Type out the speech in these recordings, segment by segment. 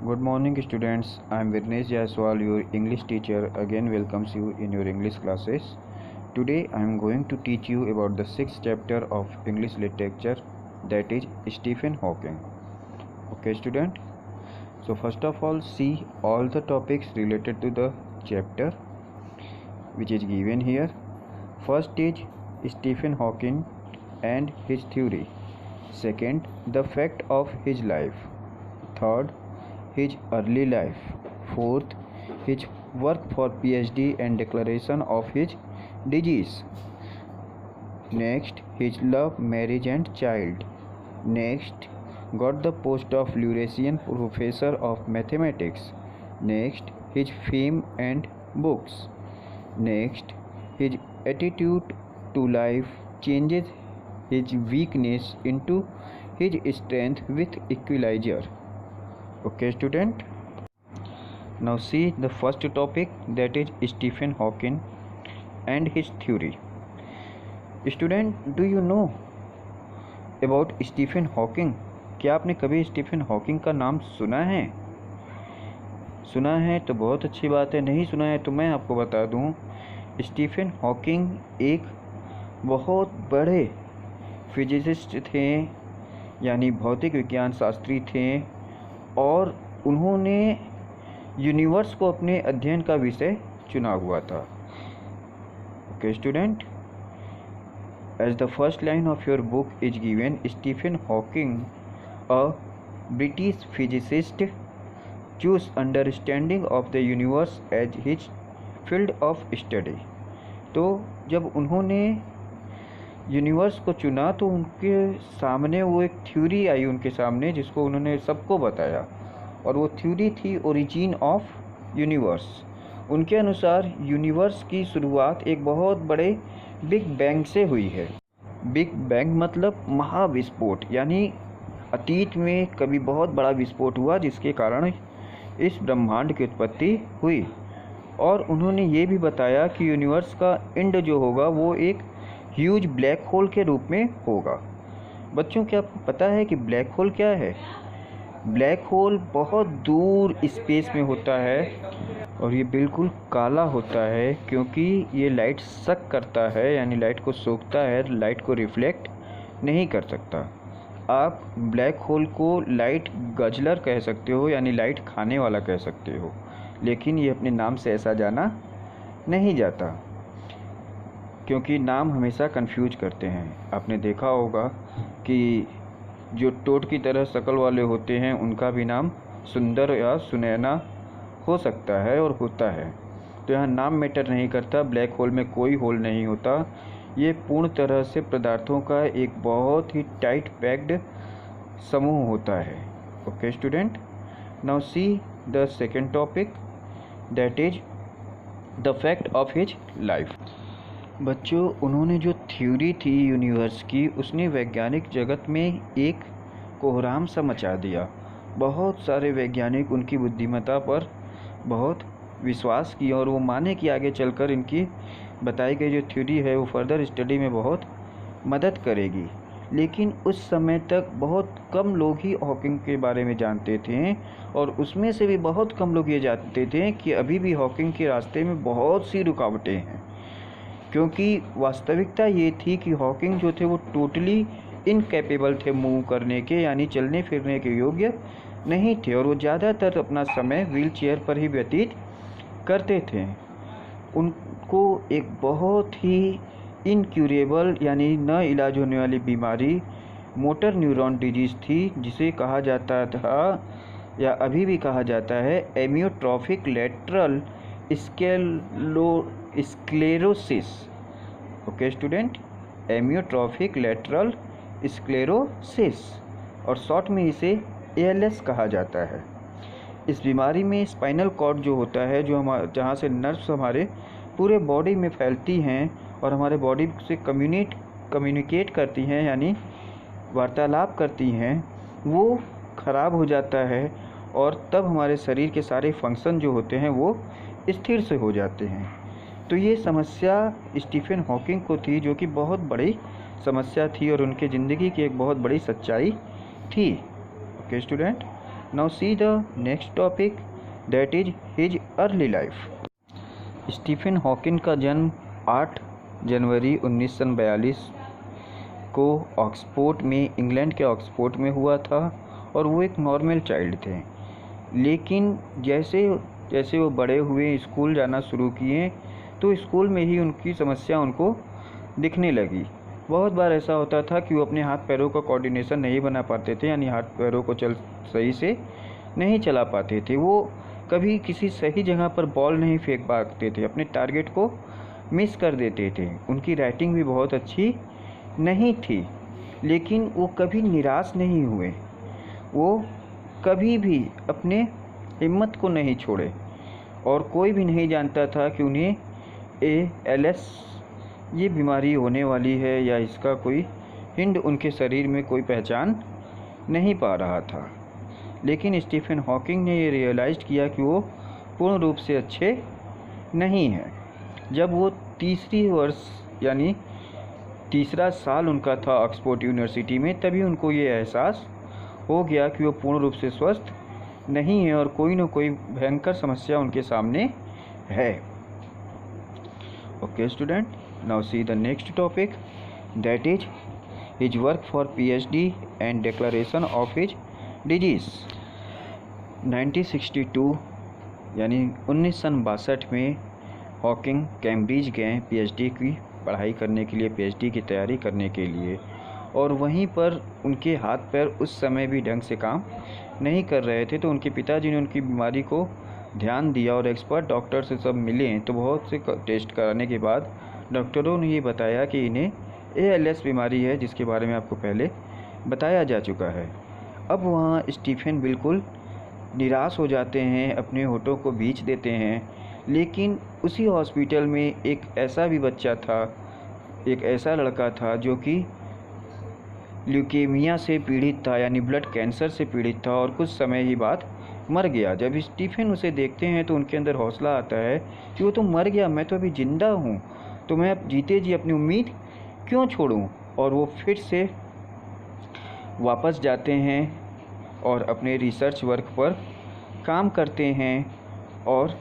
Good morning students. I am Virnesh Jaiswal, your English teacher, again welcomes you in your English classes. Today I am going to teach you about the 6th chapter of English literature, that is Stephen Hawking. Okay student. So first of all, see all the topics related to the chapter which is given here. First is Stephen Hawking and his theory. Second, the fact of his life. Third, his early life. Fourth, his work for PhD and declaration of his disease. Next, his love, marriage and child. Next, got the post of Laurentian professor of mathematics. Next, his fame and books. Next, his attitude to life changes his weakness into his strength with equalizer. Okay student, now see the first topic, that is Stephen Hawking and his theory. Student, do you know about Stephen Hawking? क्या आपने कभी Stephen Hawking का नाम सुना है? सुना है तो बहुत अच्छी बात है, नहीं सुना है तो मैं आपको बता दूं, स्टीफन हॉकिंग एक बहुत बड़े फिजिसिस्ट थे, यानी भौतिक विज्ञान शास्त्री थे, और उन्होंने यूनिवर्स को अपने अध्ययन का विषय चुना हुआ था. Okay student, as the first line of your book is given, Stephen Hawking a British physicist choose understanding of the universe as his field of study. तो जब उन्होंने यूनिवर्स को चुना तो उनके सामने वो एक थ्योरी आई उनके सामने, जिसको उन्होंने सबको बताया, और वो थ्योरी थी ओरिजिन ऑफ यूनिवर्स. उनके अनुसार यूनिवर्स की शुरुआत एक बहुत बड़े बिग बैंग से हुई है. बिग बैंग मतलब महाविस्फोट, यानी अतीत में कभी बहुत बड़ा विस्फोट हुआ जिसके कारण इस ब्रह्मांड की उत्पत्ति हुई. और उन्होंने ये भी बताया कि यूनिवर्स का एंड जो होगा वो एक ह्यूज ब्लैक होल के रूप में होगा. बच्चों, क्या आपको पता है कि ब्लैक होल क्या है? ब्लैक होल बहुत दूर स्पेस में होता है और ये बिल्कुल काला होता है, क्योंकि ये लाइट सक करता है, यानी लाइट को सोखता है, लाइट को रिफ्लेक्ट नहीं कर सकता. आप ब्लैक होल को लाइट गजलर कह सकते हो, यानी लाइट खाने वाला कह सकते हो, लेकिन ये अपने नाम से ऐसा जाना नहीं जाता, क्योंकि नाम हमेशा कंफ्यूज करते हैं. आपने देखा होगा कि जो टोट की तरह शक्ल वाले होते हैं उनका भी नाम सुंदर या सुनैना हो सकता है और होता है. तो यहाँ नाम मैटर नहीं करता. ब्लैक होल में कोई होल नहीं होता. ये पूर्ण तरह से पदार्थों का एक बहुत ही टाइट पैक्ड समूह होता है. Okay student, now see the second topic, that is the fact of his life. बच्चों, उन्होंने जो थ्योरी थी यूनिवर्स की, उसने वैज्ञानिक जगत में एक कोहराम सा मचा दिया. बहुत सारे वैज्ञानिक उनकी बुद्धिमत्ता पर बहुत विश्वास किए और वो माने कि आगे चलकर इनकी बताई गई जो थ्योरी है वो फर्दर स्टडी में बहुत मदद करेगी. लेकिन उस समय तक बहुत कम लोग ही हॉकिंग के बारे में जानते थे, और उसमें से भी बहुत कम लोग ये जानते थे कि अभी भी हॉकिंग के रास्ते में बहुत सी रुकावटें हैं. क्योंकि वास्तविकता ये थी कि हॉकिंग जो थे वो टोटली इनकैपेबल थे मूव करने के, यानी चलने फिरने के योग्य नहीं थे, और वो ज़्यादातर अपना समय व्हील चेयर पर ही व्यतीत करते थे. उनको एक बहुत ही इनक्यूरेबल, यानी न इलाज होने वाली बीमारी मोटर न्यूरॉन डिजीज़ थी, जिसे कहा जाता था या अभी भी कहा जाता है amyotrophic lateral sclerosis. Okay student, amyotrophic lateral sclerosis, और शॉर्ट में इसे ALS कहा जाता है. इस बीमारी में स्पाइनल कॉर्ड जो होता है, जो जहाँ से नर्व्स हमारे पूरे बॉडी में फैलती हैं और हमारे बॉडी से कम्युनिकेट करती हैं, यानी वार्तालाप करती हैं, वो ख़राब हो जाता है, और तब हमारे शरीर के सारे फंक्शन जो होते हैं वो स्थिर से हो जाते हैं. तो ये समस्या स्टीफन हॉकिंग को थी, जो कि बहुत बड़ी समस्या थी और उनके ज़िंदगी की एक बहुत बड़ी सच्चाई थी. Okay student, Now see the next topic, that is his early life. Stephen Hawking का जन्म 8 जनवरी 1942 को ऑक्सफोर्ड में, इंग्लैंड के ऑक्सफोर्ड में हुआ था और वो एक नॉर्मल चाइल्ड थे। लेकिन जैसे जैसे वो बड़े हुए, स्कूल जाना शुरू किए, तो स्कूल में ही उनकी समस्या उनको दिखने लगी। बहुत बार ऐसा होता था कि वो अपने हाथ पैरों का कोऑर्डिनेशन नहीं बना पाते थे, यानी हाथ पैरों को सही से नहीं चला पाते थे। वो कभी किसी सही जगह पर बॉल नहीं फेंक पाते थे, अपने टारगेट को मिस कर देते थे। उनकी राइटिंग भी बहुत अच्छी नहीं थी, लेकिन वो कभी निराश नहीं हुए। वो कभी भी अपने हिम्मत को नहीं छोड़े और कोई भी नहीं जानता था कि उन्हें ALS ये बीमारी होने वाली है या इसका कोई हिंट उनके शरीर में कोई पहचान नहीं पा रहा था। लेकिन स्टीफन हॉकिंग ने ये रियलाइज़ किया कि वो पूर्ण रूप से अच्छे नहीं हैं। जब वो तीसरी वर्ष यानी तीसरा साल उनका था ऑक्सफोर्ड यूनिवर्सिटी में, तभी उनको ये एहसास हो गया कि वो पूर्ण रूप से स्वस्थ नहीं है और कोई न कोई भयंकर समस्या उनके सामने है। Okay student, now see the next topic, that is his work for PhD and declaration of his disease. 1962 यानी 1962 में हॉकिंग कैम्ब्रिज गए PhD की पढ़ाई करने के लिए, PhD की तैयारी करने के लिए, और वहीं पर उनके हाथ पैर उस समय भी ढंग से काम नहीं कर रहे थे। तो उनके पिताजी ने उनकी बीमारी को ध्यान दिया और एक्सपर्ट डॉक्टर से सब मिले। तो बहुत से टेस्ट कराने के बाद डॉक्टरों ने ये बताया कि इन्हें ALS बीमारी है, जिसके बारे में आपको पहले बताया जा चुका है। अब वहाँ स्टीफन बिल्कुल निराश हो जाते हैं, अपने होठों को बींच देते हैं। लेकिन उसी हॉस्पिटल में एक ऐसा भी बच्चा था, एक ऐसा लड़का था जो कि ल्यूकेमिया से पीड़ित था, यानी ब्लड कैंसर से पीड़ित था और कुछ समय ही बाद मर गया। जब स्टीफन उसे देखते हैं तो उनके अंदर हौसला आता है कि वो तो मर गया, मैं तो अभी ज़िंदा हूँ, तो मैं अब जीते जी अपनी उम्मीद क्यों छोड़ूँ। और वो फिर से वापस जाते हैं और अपने रिसर्च वर्क पर काम करते हैं और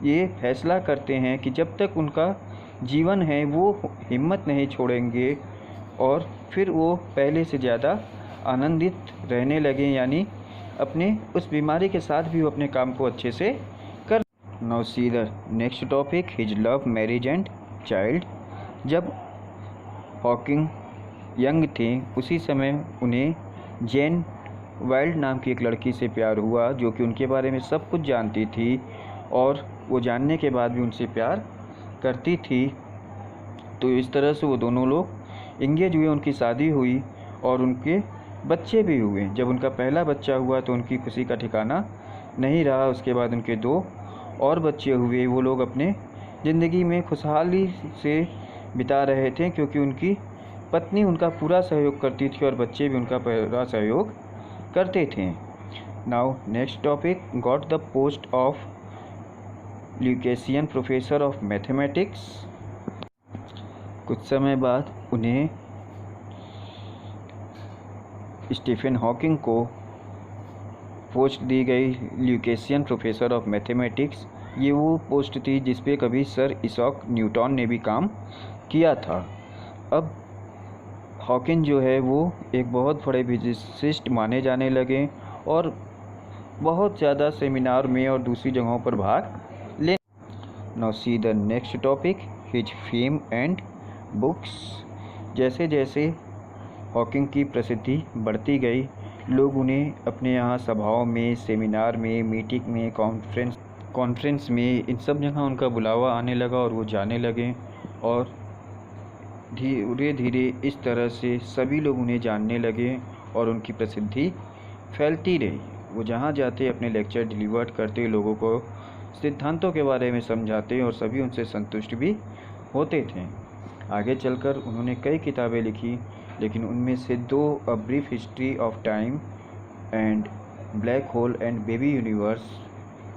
ये फैसला करते हैं कि जब तक उनका जीवन है वो हिम्मत नहीं छोड़ेंगे। और फिर वो पहले से ज़्यादा आनंदित रहने लगे, यानी अपने उस बीमारी के साथ भी वो अपने काम को अच्छे से कर। Now see the next topic, his love, marriage and child. जब हॉकिंग यंग थे उसी समय उन्हें जेन वाइल्ड नाम की एक लड़की से प्यार हुआ, जो कि उनके बारे में सब कुछ जानती थी और वो जानने के बाद भी उनसे प्यार करती थी। तो इस तरह से वो दोनों लोग इंगेज हुए, उनकी शादी हुई और उनके बच्चे भी हुए। जब उनका पहला बच्चा हुआ तो उनकी खुशी का ठिकाना नहीं रहा। उसके बाद उनके 2 और बच्चे हुए। वो लोग अपने ज़िंदगी में खुशहाली से बिता रहे थे, क्योंकि उनकी पत्नी उनका पूरा सहयोग करती थी और बच्चे भी उनका पूरा सहयोग करते थे। Now next topic, got the post of Lucasian professor of mathematics. कुछ समय बाद उन्हें स्टीफन हॉकिंग को पोस्ट दी गई ल्यूकेशियन प्रोफेसर ऑफ मैथमेटिक्स। ये वो पोस्ट थी जिस पे कभी सर इसॉक न्यूटन ने भी काम किया था। अब हॉकिंग जो है वो एक बहुत बड़े फिजिसिस्ट माने जाने लगे और बहुत ज़्यादा सेमिनार में और दूसरी जगहों पर भाग ले। Now see the next topic, his fame and books. जैसे जैसे हॉकिंग की प्रसिद्धि बढ़ती गई, लोग उन्हें अपने यहाँ सभाओं में, सेमिनार में, मीटिंग में, कॉन्फ्रेंस में, इन सब जगह उनका बुलावा आने लगा और वो जाने लगे और धीरे धीरे इस तरह से सभी लोग उन्हें जानने लगे और उनकी प्रसिद्धि फैलती रही। वो जहाँ जाते अपने लेक्चर डिलीवर करते, लोगों को सिद्धांतों के बारे में समझाते और सभी उनसे संतुष्ट भी होते थे। आगे चलकर उन्होंने कई किताबें लिखी, लेकिन उनमें से 2, a brief history of time and black hole and baby universe,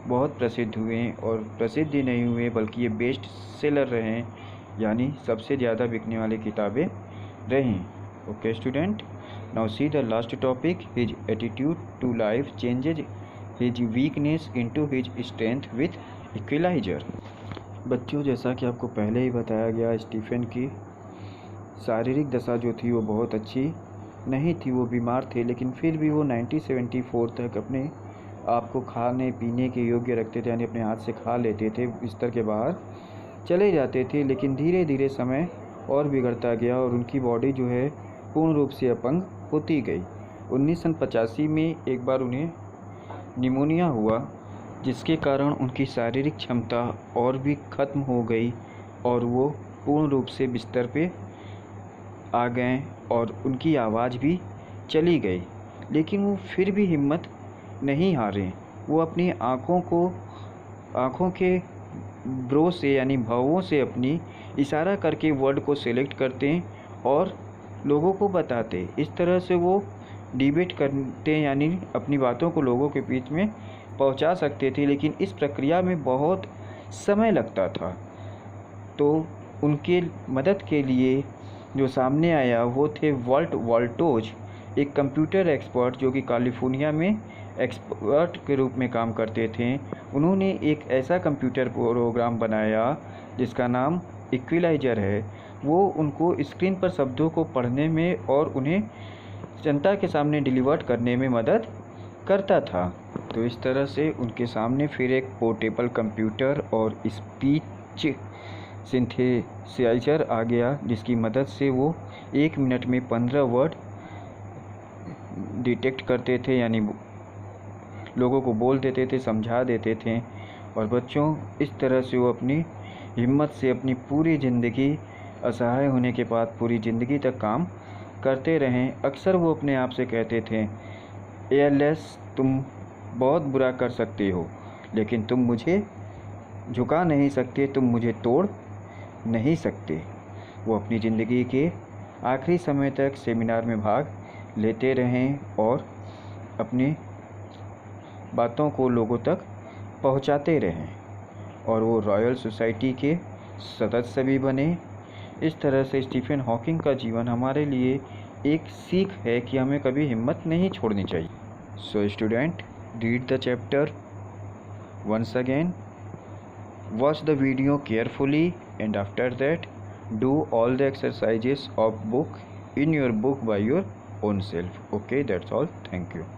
बहुत प्रसिद्ध हुए और प्रसिद्ध ही नहीं हुए बल्कि ये बेस्ट सेलर रहे, यानी सबसे ज़्यादा बिकने वाली किताबें रहीं। Okay student, Now see the last topic. His attitude to life changes his weakness into his strength with equalizer. बच्चों, जैसा कि आपको पहले ही बताया गया, स्टीफन की शारीरिक दशा जो थी वो बहुत अच्छी नहीं थी। वो बीमार थे, लेकिन फिर भी वो 1974 तक अपने आप को खाने पीने के योग्य रखते थे, यानी अपने हाथ से खा लेते थे, बिस्तर के बाहर चले जाते थे। लेकिन धीरे धीरे समय और बिगड़ता गया और उनकी बॉडी जो है पूर्ण रूप से अपंग होती गई। 1985 में एक बार उन्हें निमोनिया हुआ, जिसके कारण उनकी शारीरिक क्षमता और भी ख़त्म हो गई और वो पूर्ण रूप से बिस्तर पे आ गए और उनकी आवाज़ भी चली गई। लेकिन वो फिर भी हिम्मत नहीं हारे। वो अपनी आँखों के ब्रो से यानी भावों से अपनी इशारा करके वर्ड को सेलेक्ट करते और लोगों को बताते। इस तरह से वो डिबेट करते, यानी अपनी बातों को लोगों के बीच में पहुंचा सकते थे। लेकिन इस प्रक्रिया में बहुत समय लगता था। तो उनके मदद के लिए जो सामने आया वो थे वाल्ट वॉल्टोज, एक कंप्यूटर एक्सपर्ट जो कि कैलिफोर्निया में एक्सपर्ट के रूप में काम करते थे। उन्होंने एक ऐसा कंप्यूटर प्रोग्राम बनाया जिसका नाम इक्विलाइजर है। वो उनको स्क्रीन पर शब्दों को पढ़ने में और उन्हें जनता के सामने डिलीवर करने में मदद करता था। तो इस तरह से उनके सामने फिर एक पोर्टेबल कंप्यूटर और स्पीच सिंथेसाइजर आ गया, जिसकी मदद से वो 1 मिनट में 15 वर्ड डिटेक्ट करते थे, यानी लोगों को बोल देते थे, समझा देते थे। और बच्चों, इस तरह से वो अपनी हिम्मत से अपनी पूरी ज़िंदगी, असहाय होने के बाद पूरी ज़िंदगी तक काम करते रहें। अक्सर वो अपने आप से कहते थे, एएलएस तुम बहुत बुरा कर सकते हो, लेकिन तुम मुझे झुका नहीं सकते, तुम मुझे तोड़ नहीं सकते। वो अपनी ज़िंदगी के आखिरी समय तक सेमिनार में भाग लेते रहें और अपनी बातों को लोगों तक पहुंचाते रहें और वो रॉयल सोसाइटी के सदस्य भी बने। इस तरह से स्टीफन हॉकिंग का जीवन हमारे लिए एक सीख है कि हमें कभी हिम्मत नहीं छोड़नी चाहिए। So student, read the chapter once again, watch the video carefully, and after that do all the exercises of book in your book by your own self. Okay, that's all. Thank you.